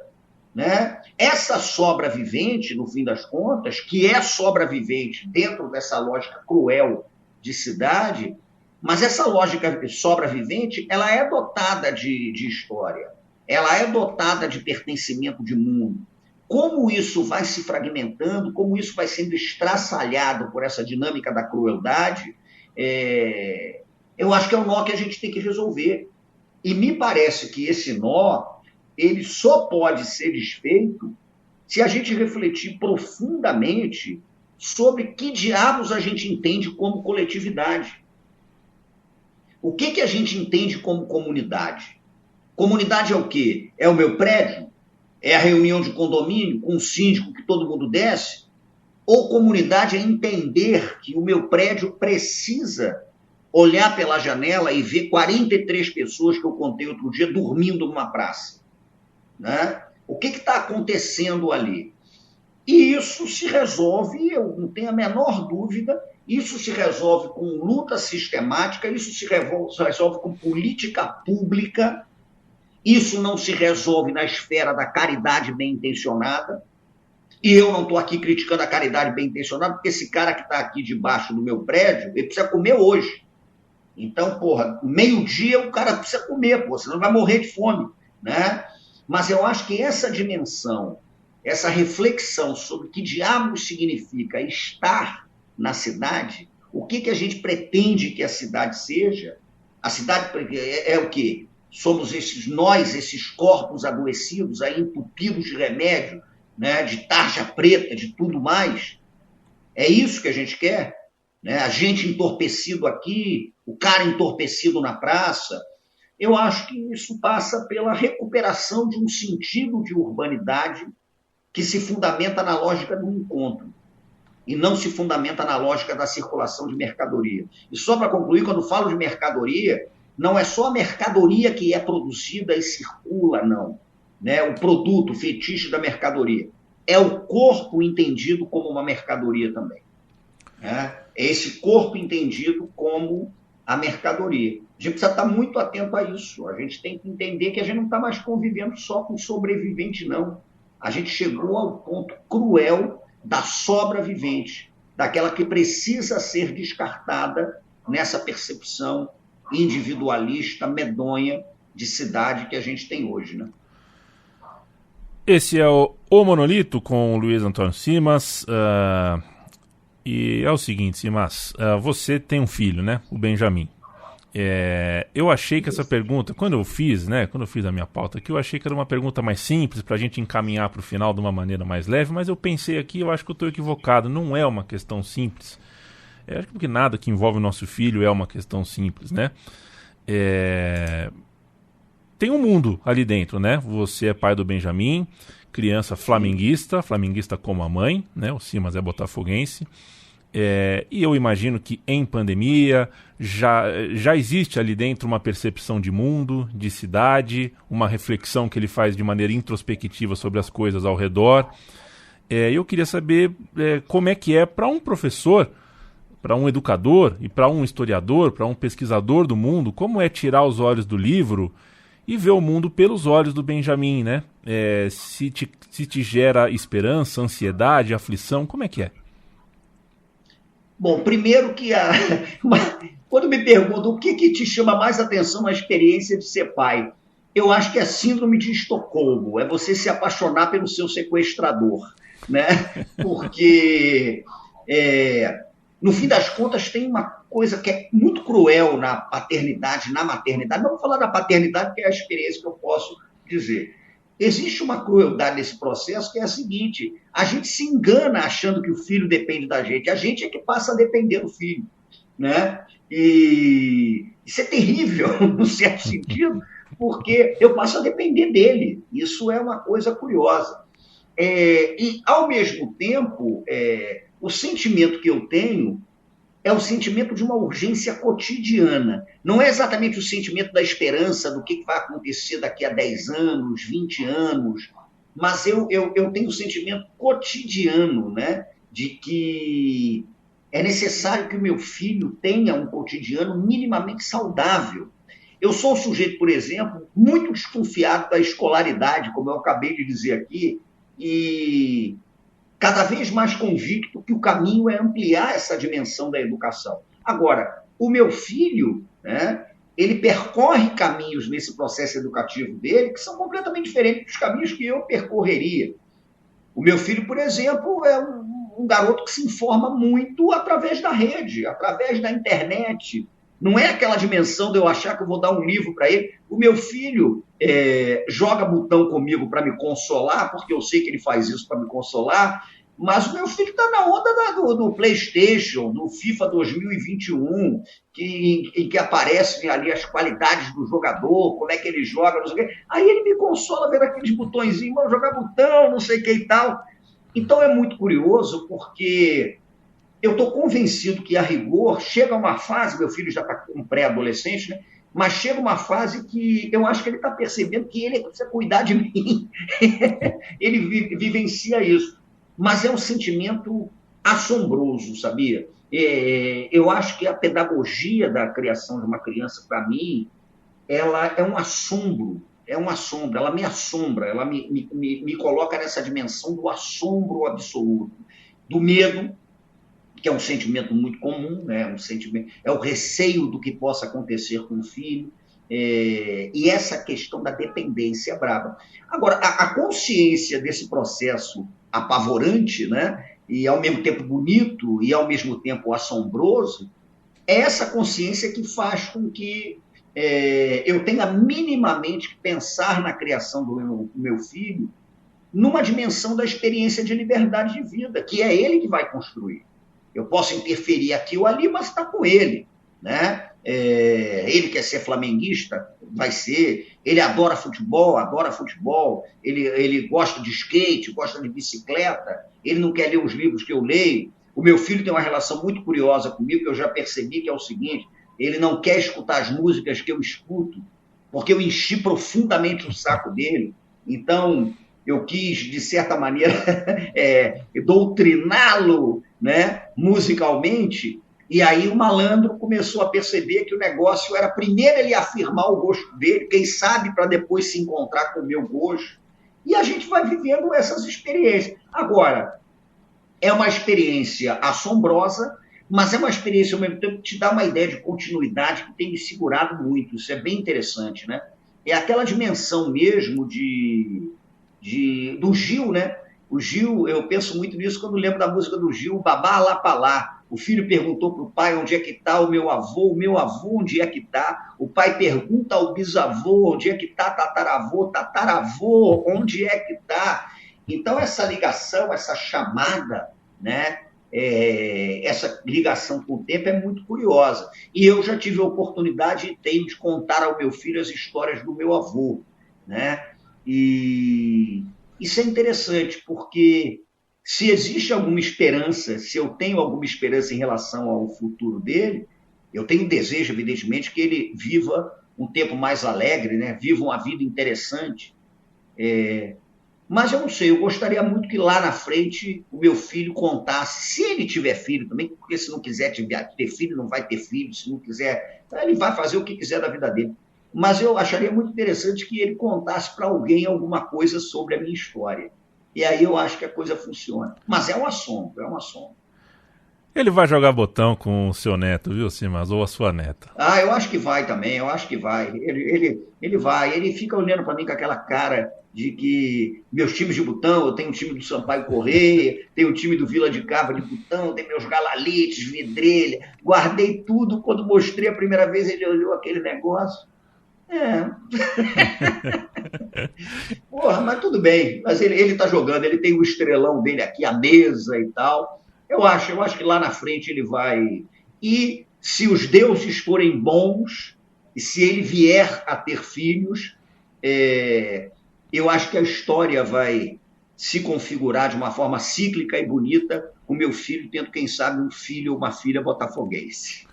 né? Essa sobrevivente, no fim das contas, que é sobrevivente dentro dessa lógica cruel de cidade, mas essa lógica sobrevivente, ela é dotada de história, ela é dotada de pertencimento de mundo. Como isso vai se fragmentando, como isso vai sendo estraçalhado por essa dinâmica da crueldade, eu acho que é um nó que a gente tem que resolver. E me parece que esse nó, ele só pode ser desfeito se a gente refletir profundamente sobre que diabos a gente entende como coletividade. O que a gente entende como comunidade? Comunidade é o quê? É o meu prédio? É a reunião de condomínio com um síndico que todo mundo desce? Ou comunidade é entender que o meu prédio precisa olhar pela janela e ver 43 pessoas que eu contei outro dia dormindo numa praça? Né? O que está acontecendo ali? E isso se resolve, eu não tenho a menor dúvida, isso se resolve com luta sistemática, isso se resolve com política pública. Isso não se resolve na esfera da caridade bem-intencionada. E eu não estou aqui criticando a caridade bem-intencionada, porque esse cara que está aqui debaixo do meu prédio, ele precisa comer hoje. Então, meio-dia o cara precisa comer, senão vai morrer de fome, né? Mas eu acho que essa dimensão, essa reflexão sobre que diabos significa estar na cidade, o que a gente pretende que a cidade seja, a cidade é o quê? Somos esses corpos adoecidos, aí entupidos de remédio, né, de tarja preta, de tudo mais. É isso que a gente quer? Né? A gente entorpecido aqui, o cara entorpecido na praça. Eu acho que isso passa pela recuperação de um sentido de urbanidade que se fundamenta na lógica do encontro e não se fundamenta na lógica da circulação de mercadoria. E só para concluir, quando falo de mercadoria, não é só a mercadoria que é produzida e circula, não. Né? O produto, o fetiche da mercadoria. É o corpo entendido como uma mercadoria também. Né? É esse corpo entendido como a mercadoria. A gente precisa estar muito atento a isso. A gente tem que entender que a gente não está mais convivendo só com sobrevivente, não. A gente chegou ao ponto cruel da sobrevivente, daquela que precisa ser descartada nessa percepção individualista, medonha de cidade que a gente tem hoje, né? Esse é o Monolito com o Luiz Antônio Simas. E é o seguinte, Simas, você tem um filho, né? O Benjamin. Eu achei que essa pergunta, quando eu fiz a minha pauta aqui, eu achei que era uma pergunta mais simples para a gente encaminhar para o final de uma maneira mais leve, mas eu pensei aqui, eu acho que eu estou equivocado, não é uma questão simples. Acho que nada que envolve o nosso filho é uma questão simples, né? Tem um mundo ali dentro, né? Você é pai do Benjamin, criança flamenguista como a mãe, né? O Simas é botafoguense. E eu imagino que em pandemia já existe ali dentro uma percepção de mundo, de cidade, uma reflexão que ele faz de maneira introspectiva sobre as coisas ao redor. Eu queria saber como é que é para um professor, para um educador e para um historiador, para um pesquisador do mundo, como é tirar os olhos do livro e ver o mundo pelos olhos do Benjamin, né? Se te gera esperança, ansiedade, aflição, como é que é? Bom, primeiro que quando me perguntam o que te chama mais atenção na experiência de ser pai, eu acho que é a síndrome de Estocolmo, é você se apaixonar pelo seu sequestrador, né? Porque, no fim das contas, tem uma coisa que é muito cruel na paternidade, na maternidade. Não vou falar da paternidade, que é a experiência que eu posso dizer. Existe uma crueldade nesse processo que é a seguinte: a gente se engana achando que o filho depende da gente. A gente é que passa a depender do filho, né? E isso é terrível, no certo sentido, porque eu passo a depender dele. Isso é uma coisa curiosa. E, ao mesmo tempo, o sentimento que eu tenho é o sentimento de uma urgência cotidiana. Não é exatamente o sentimento da esperança do que vai acontecer daqui a 10 anos, 20 anos, mas eu tenho o sentimento cotidiano, né, de que é necessário que o meu filho tenha um cotidiano minimamente saudável. Eu sou um sujeito, por exemplo, muito desconfiado da escolaridade, como eu acabei de dizer aqui, e cada vez mais convicto que o caminho é ampliar essa dimensão da educação. Agora, o meu filho, né, ele percorre caminhos nesse processo educativo dele que são completamente diferentes dos caminhos que eu percorreria. O meu filho, por exemplo, é um garoto que se informa muito através da rede, através da internet. Não é aquela dimensão de eu achar que eu vou dar um livro para ele. O meu filho joga botão comigo para me consolar, porque eu sei que ele faz isso para me consolar, mas o meu filho está na onda do PlayStation, do FIFA 2021, em que aparecem ali as qualidades do jogador, como é que ele joga, não sei o quê. Aí ele me consola vendo aqueles botõezinhos, vamos jogar botão, não sei o que e tal. Então é muito curioso, porque eu estou convencido que, a rigor, chega uma fase, meu filho já está com pré-adolescente, né? Mas chega uma fase que eu acho que ele está percebendo que ele precisa cuidar de mim. Ele vivencia isso. Mas é um sentimento assombroso, sabia? Eu acho que a pedagogia da criação de uma criança, para mim, ela é um assombro. Ela me assombra, ela me coloca nessa dimensão do assombro absoluto, do medo, que é um sentimento muito comum, né? É o receio do que possa acontecer com o filho, e essa questão da dependência brava. Agora, a consciência desse processo apavorante, né? E ao mesmo tempo bonito e ao mesmo tempo assombroso, é essa consciência que faz com que eu tenha minimamente que pensar na criação do meu filho numa dimensão da experiência de liberdade de vida, que é ele que vai construir. Eu posso interferir aqui ou ali, mas está com ele, né? Ele quer ser flamenguista, vai ser. Ele adora futebol, ele gosta de skate, gosta de bicicleta, ele não quer ler os livros que eu leio. O meu filho tem uma relação muito curiosa comigo, que eu já percebi, que é o seguinte: ele não quer escutar as músicas que eu escuto, porque eu enchi profundamente o saco dele. Então, eu quis, de certa maneira, doutriná-lo, né, musicalmente, e aí o malandro começou a perceber que o negócio era primeiro ele afirmar o gosto dele, quem sabe para depois se encontrar com o meu gosto, e a gente vai vivendo essas experiências. Agora, é uma experiência assombrosa, mas é uma experiência ao mesmo tempo que te dá uma ideia de continuidade que tem me segurado muito. Isso é bem interessante, né? É aquela dimensão mesmo do Gil, né? O Gil, eu penso muito nisso quando lembro da música do Gil, Babá lá pra lá. O filho perguntou para o pai onde é que está o meu avô onde é que está. O pai pergunta ao bisavô onde é que está, tataravô, onde é que está. Então essa ligação, essa chamada, né? Essa ligação com o tempo é muito curiosa. E eu já tive a oportunidade e tenho de contar ao meu filho as histórias do meu avô, né? E isso é interessante, porque se existe alguma esperança, se eu tenho alguma esperança em relação ao futuro dele, eu tenho desejo, evidentemente, que ele viva um tempo mais alegre, né? Viva uma vida interessante. Mas eu não sei, eu gostaria muito que lá na frente o meu filho contasse, se ele tiver filho também, porque se não quiser ter filho, não vai ter filho, se não quiser, ele vai fazer o que quiser da vida dele. Mas eu acharia muito interessante que ele contasse para alguém alguma coisa sobre a minha história. E aí eu acho que a coisa funciona. Mas é um assombro, Ele vai jogar botão com o seu neto, viu, Simas? Ou a sua neta. Ah, eu acho que vai também, eu acho que vai. Ele vai, ele fica olhando para mim com aquela cara de que meus times de botão, eu tenho um time do Sampaio Corrêa, tenho um time do Vila de Cava de botão, tenho meus galaletes, vidrelha, guardei tudo. Quando mostrei a primeira vez, ele olhou aquele negócio. É. Porra, mas tudo bem. Mas ele tá jogando, ele tem o estrelão dele aqui, a mesa e tal. Eu acho que lá na frente ele vai. E se os deuses forem bons, e se ele vier a ter filhos, eu acho que a história vai se configurar de uma forma cíclica e bonita, com meu filho tendo, quem sabe, um filho ou uma filha botafoguense.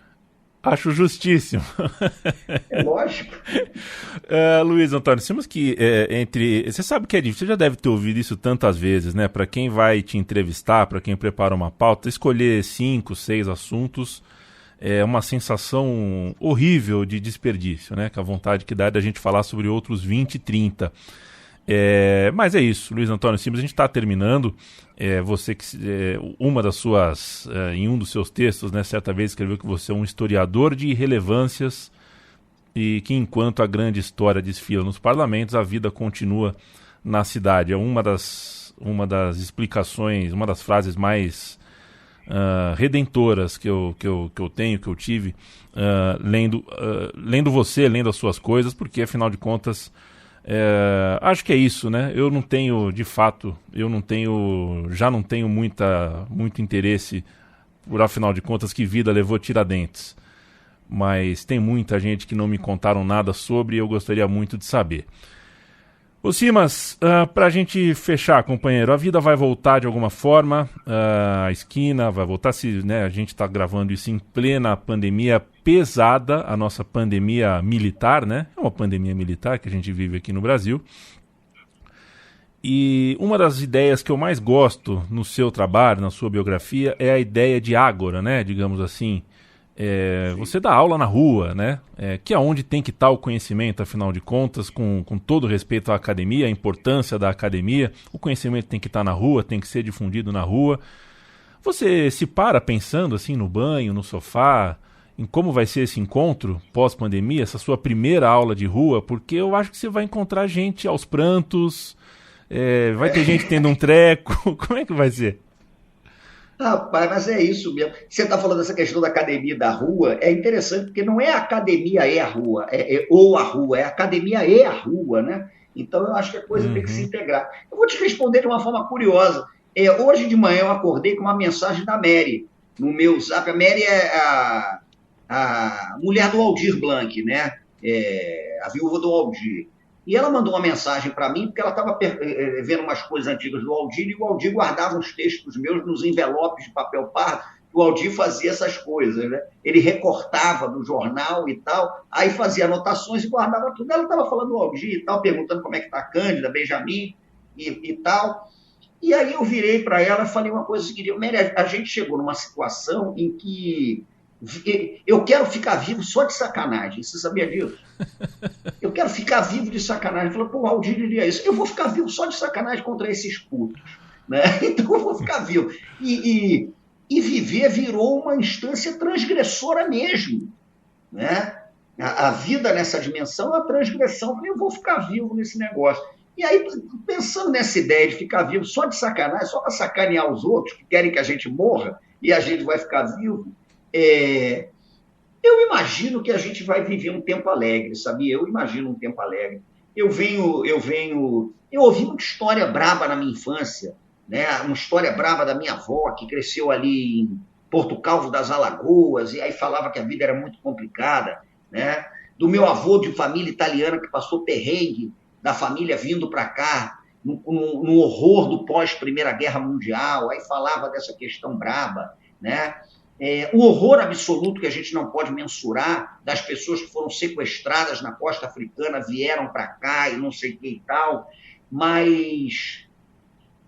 Acho justíssimo. É lógico. Luiz Antônio, temos que você sabe que é difícil, você já deve ter ouvido isso tantas vezes, né? Para quem vai te entrevistar, para quem prepara uma pauta, escolher 5, 6 assuntos é uma sensação horrível de desperdício, né? Que a vontade que dá é da gente falar sobre outros 20, 30. Mas é isso, Luiz Antônio Simas, a gente está terminando. Você que uma das suas em um dos seus textos, né, certa vez escreveu que você é um historiador de irrelevâncias e que enquanto a grande história desfila nos parlamentos, a vida continua na cidade. É uma das explicações, uma das frases mais redentoras que eu tenho, que eu tive lendo você, lendo as suas coisas, porque afinal de contas acho que é isso, né? Eu não tenho, de fato, já não tenho muito interesse por, afinal de contas, que vida levou Tiradentes. Mas tem muita gente que não me contaram nada sobre e eu gostaria muito de saber. Ô Simas, pra gente fechar, companheiro, a vida vai voltar de alguma forma, a esquina vai voltar, né, a gente está gravando isso em plena pandemia pesada, a nossa pandemia militar, né? É uma pandemia militar que a gente vive aqui no Brasil. E uma das ideias que eu mais gosto no seu trabalho, na sua biografia, é a ideia de ágora, né? Digamos assim. Você dá aula na rua, né? Que é onde tem que estar o conhecimento, afinal de contas, com todo respeito à academia, a importância da academia. O conhecimento tem que estar na rua, tem que ser difundido na rua. Você se para pensando assim no banho, no sofá, em como vai ser esse encontro pós-pandemia, essa sua primeira aula de rua, porque eu acho que você vai encontrar gente aos prantos, vai ter gente tendo um treco. Como é que vai ser? Rapaz, mas é isso mesmo. Você está falando dessa questão da academia da rua, é interessante, porque não é a academia e a rua, ou a rua, é a academia e a rua, né? Então eu acho que a coisa tem que se integrar. Eu vou te responder de uma forma curiosa. Hoje de manhã eu acordei com uma mensagem da Mary, no meu zap. A Mary é a mulher do Aldir Blanc, né? A viúva do Aldir. E ela mandou uma mensagem para mim, porque ela estava vendo umas coisas antigas do Aldir, e o Aldir guardava uns textos meus nos envelopes de papel pardo. O Aldir fazia essas coisas, né? Ele recortava do jornal e tal, aí fazia anotações e guardava tudo. Ela estava falando do Aldir e tal, perguntando como é que está a Cândida, Benjamin e tal. E aí eu virei para ela e falei uma coisa seguinte: Mary, a gente chegou numa situação em que eu quero ficar vivo só de sacanagem. Você sabia disso? Eu quero ficar vivo de sacanagem. Falou, pô, o Aldir diria isso. Eu vou ficar vivo só de sacanagem contra esses putos, né? Então eu vou ficar vivo. E viver virou uma instância transgressora mesmo, né? A vida nessa dimensão é uma transgressão. Eu vou ficar vivo nesse negócio. E aí, pensando nessa ideia de ficar vivo só de sacanagem, só para sacanear os outros que querem que a gente morra e a gente vai ficar vivo, eu imagino que a gente vai viver um tempo alegre, sabia? Eu imagino um tempo alegre. Eu ouvi uma história braba na minha infância, né? Uma história braba da minha avó, que cresceu ali em Porto Calvo das Alagoas, e aí falava que a vida era muito complicada, né? Do meu avô de família italiana, que passou perrengue da família vindo para cá, no horror do pós-Primeira Guerra Mundial, aí falava dessa questão braba, né? O horror absoluto que a gente não pode mensurar das pessoas que foram sequestradas na costa africana, vieram para cá e não sei o que e tal, mas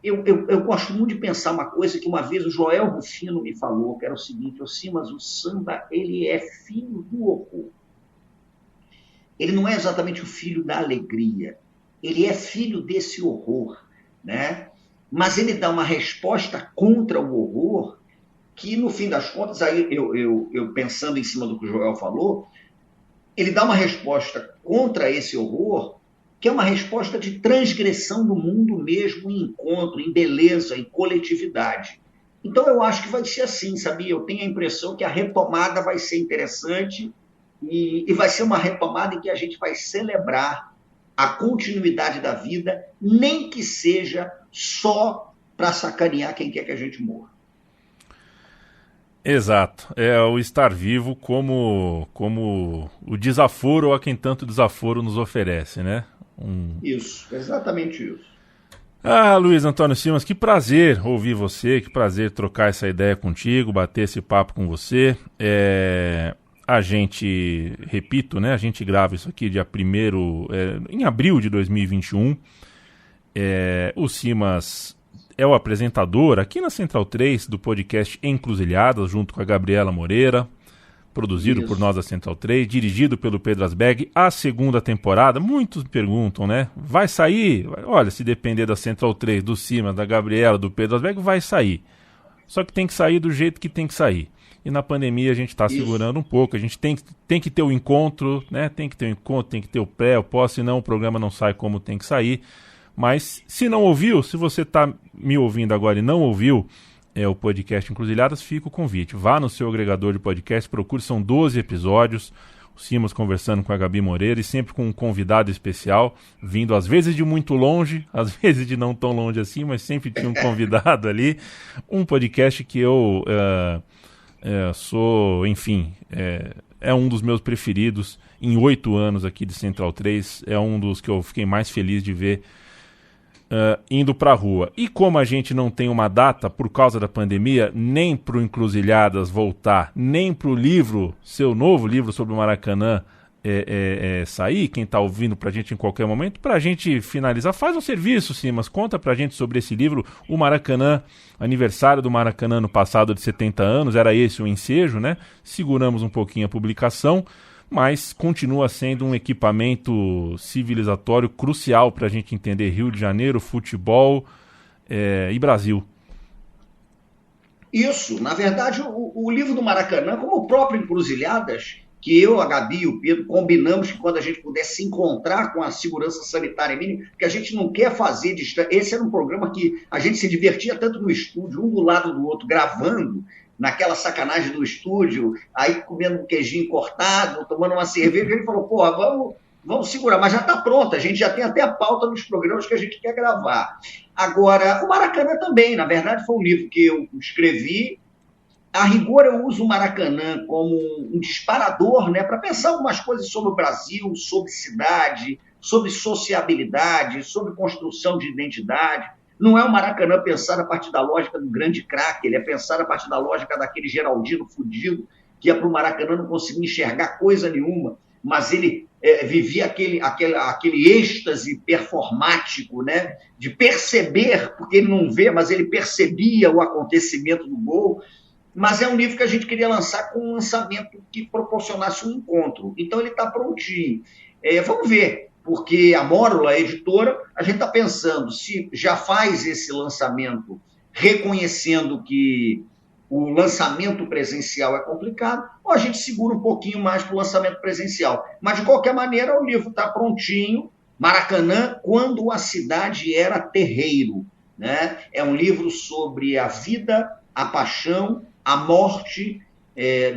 eu gosto muito de pensar uma coisa que uma vez o Joel Rufino me falou, que era o seguinte: mas o samba, ele é filho do horror. Ele não é exatamente o filho da alegria, ele é filho desse horror, né? Mas ele dá uma resposta contra o horror que, no fim das contas, aí eu pensando em cima do que o Joel falou, ele dá uma resposta contra esse horror, que é uma resposta de transgressão do mundo mesmo, em encontro, em beleza, em coletividade. Então eu acho que vai ser assim, sabia? Eu tenho a impressão que a retomada vai ser interessante e vai ser uma retomada em que a gente vai celebrar a continuidade da vida, nem que seja só para sacanear quem quer que a gente morra. Exato, é o estar vivo como o desaforo a quem tanto desaforo nos oferece, né? Isso, exatamente isso. Ah, Luiz Antônio Simas, que prazer ouvir você, que prazer trocar essa ideia contigo, bater esse papo com você. A gente, repito, né? A gente grava isso aqui dia 1º, em abril de 2021. O Simas é o apresentador aqui na Central 3 do podcast Encruzilhadas, junto com a Gabriela Moreira, produzido por nós da Central 3, dirigido pelo Pedro Asbeg. A segunda temporada, muitos perguntam, né? Vai sair? Olha, se depender da Central 3, do Simas, da Gabriela, do Pedro Asbeg, vai sair. Só que tem que sair do jeito que tem que sair. E na pandemia a gente está segurando um pouco, a gente tem que ter o encontro, né? Tem que ter o encontro, tem que ter o pré, o pós, senão o programa não sai como tem que sair. Mas se não ouviu, se você está me ouvindo agora e não ouviu o podcast Encruzilhadas, fica o convite. Vá no seu agregador de podcast, procure, são 12 episódios, o Simas conversando com a Gabi Moreira e sempre com um convidado especial, vindo às vezes de muito longe, às vezes de não tão longe assim, mas sempre tinha um convidado ali. Um podcast que eu sou, enfim, é um dos meus preferidos em 8 anos aqui de Central 3, é um dos que eu fiquei mais feliz de ver indo para a rua. E como a gente não tem uma data por causa da pandemia, nem para o Encruzilhadas voltar, nem para o livro, seu novo livro sobre o Maracanã sair, quem está ouvindo para a gente em qualquer momento, para a gente finalizar, faz um serviço, Simas, conta para a gente sobre esse livro, o Maracanã, aniversário do Maracanã no passado de 70 anos, era esse o ensejo, né? Seguramos um pouquinho a publicação, mas continua sendo um equipamento civilizatório crucial para a gente entender Rio de Janeiro, futebol e Brasil. Isso, na verdade, o livro do Maracanã, como o próprio Encruzilhadas, que eu, a Gabi e o Pedro combinamos que quando a gente pudesse se encontrar com a segurança sanitária mínima, que a gente não quer fazer distância. Esse era um programa que a gente se divertia tanto no estúdio, um do lado do outro, gravando, naquela sacanagem do estúdio, aí comendo um queijinho cortado, tomando uma cerveja, e ele falou, porra, vamos segurar, mas já está pronto, a gente já tem até a pauta nos programas que a gente quer gravar. Agora, o Maracanã também, na verdade, foi um livro que eu escrevi. A rigor, eu uso o Maracanã como um disparador, né, para pensar algumas coisas sobre o Brasil, sobre cidade, sobre sociabilidade, sobre construção de identidade. Não é o Maracanã pensar a partir da lógica do grande craque, ele é pensar a partir da lógica daquele Geraldino fudido, que ia para o Maracanã não conseguia enxergar coisa nenhuma, mas ele vivia aquele êxtase performático, né, de perceber, porque ele não vê, mas ele percebia o acontecimento do gol. Mas é um livro que a gente queria lançar com um lançamento que proporcionasse um encontro. Então ele está prontinho. Vamos ver, porque a Mórula, a editora, a gente está pensando se já faz esse lançamento reconhecendo que o lançamento presencial é complicado, ou a gente segura um pouquinho mais para o lançamento presencial. Mas, de qualquer maneira, o livro está prontinho. Maracanã, quando a cidade era terreiro, né? É um livro sobre a vida, a paixão, a morte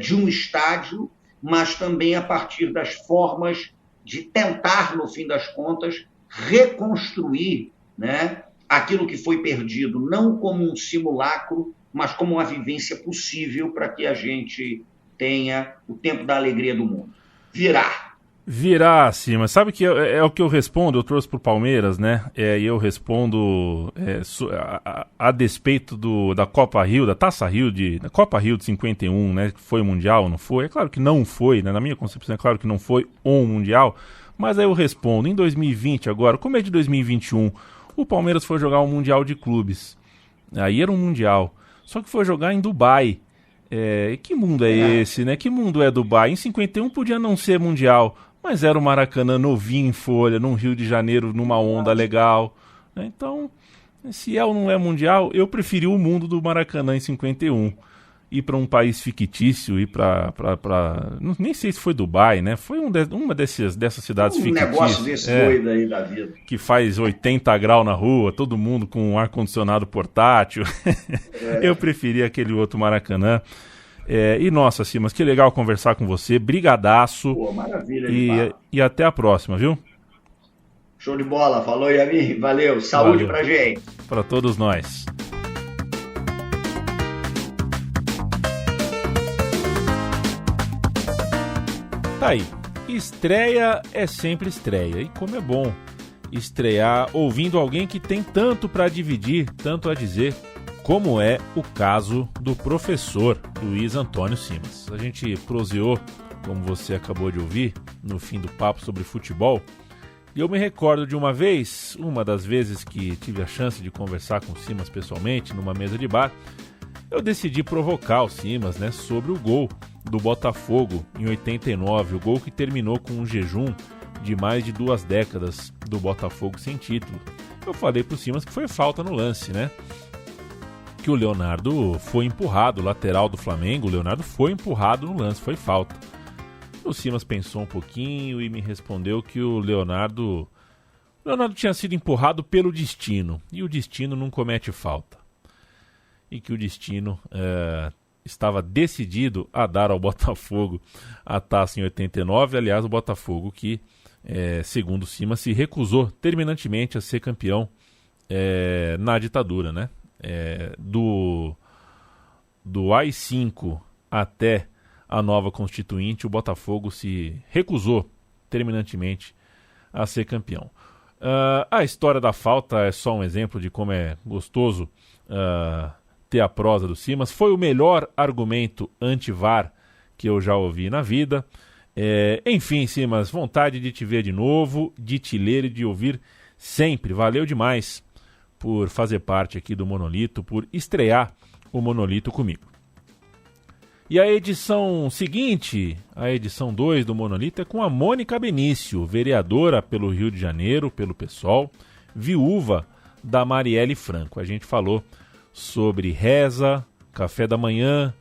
de um estádio, mas também a partir das formas de tentar, no fim das contas, reconstruir, né, aquilo que foi perdido, não como um simulacro, mas como uma vivência possível para que a gente tenha o tempo da alegria do mundo. Virar, sim, mas sabe que é o que eu respondo, eu trouxe pro Palmeiras, né? E eu respondo a despeito da Copa Rio, da Taça Rio, da Copa Rio de 51, né? Que foi mundial, não foi? É claro que não foi, né? Na minha concepção é claro que não foi um mundial, mas aí eu respondo, em 2020 agora, como é de 2021, o Palmeiras foi jogar um mundial de clubes, aí era um mundial, só que foi jogar em Dubai. Que mundo é esse, né? Que mundo é Dubai? Em 51 podia não ser mundial, mas era o Maracanã novinho em folha, num Rio de Janeiro, numa onda legal. Então, se é ou não é mundial, eu preferi o mundo do Maracanã em 51. ir para um país fictício, ir para nem sei se foi Dubai, né? Foi uma dessas cidades fictícias. Um negócio desse doido aí da vida. Que faz 80 graus na rua, todo mundo com um ar-condicionado portátil. Eu preferia aquele outro Maracanã. E nossa, Simas, que legal conversar com você. Brigadaço. Pô, maravilha. E até a próxima, viu? Show de bola. Falou, Yamin. Valeu. Saúde pra gente. Para todos nós. Tá aí. Estreia é sempre estreia. E como é bom estrear ouvindo alguém que tem tanto para dividir, tanto a dizer, como é o caso do professor Luiz Antônio Simas. A gente proseou, como você acabou de ouvir, no fim do papo sobre futebol. E eu me recordo de uma vez, uma das vezes que tive a chance de conversar com o Simas pessoalmente, numa mesa de bar, eu decidi provocar o Simas, né, sobre o gol do Botafogo em 89, o gol que terminou com um jejum de mais de 2 décadas do Botafogo sem título. Eu falei pro Simas que foi falta no lance, né? Que o Leonardo foi empurrado, o lateral do Flamengo, o Leonardo foi empurrado no lance, foi falta. O Simas pensou um pouquinho e me respondeu que o Leonardo tinha sido empurrado pelo destino, e o destino não comete falta. E que o destino estava decidido a dar ao Botafogo a taça em 89. Aliás, o Botafogo que, segundo o Simas, se recusou terminantemente a ser campeão na ditadura, né? Do AI-5 até a nova Constituinte, o Botafogo se recusou terminantemente a ser campeão. A história da falta é só um exemplo de como é gostoso ter a prosa do Simas. Foi o melhor argumento anti-VAR que eu já ouvi na vida. Enfim, Simas, vontade de te ver de novo, de te ler e de ouvir sempre. Valeu demais por fazer parte aqui do Monolito, por estrear o Monolito comigo. E a edição seguinte, a edição 2 do Monolito, é com a Mônica Benício, vereadora pelo Rio de Janeiro, pelo PSOL, viúva da Marielle Franco. A gente falou sobre reza, café da manhã,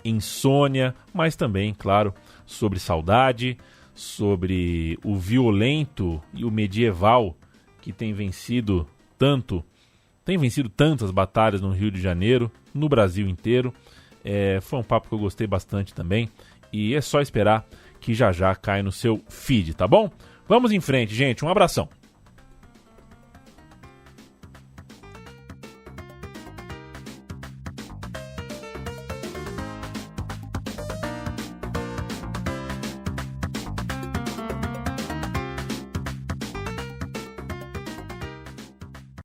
insônia, mas também, claro, sobre saudade, sobre o violento e o medieval que tem vencido tantas batalhas no Rio de Janeiro, no Brasil inteiro. Foi um papo que eu gostei bastante também, e é só esperar que já cai no seu feed, tá bom? Vamos em frente, gente, um abração.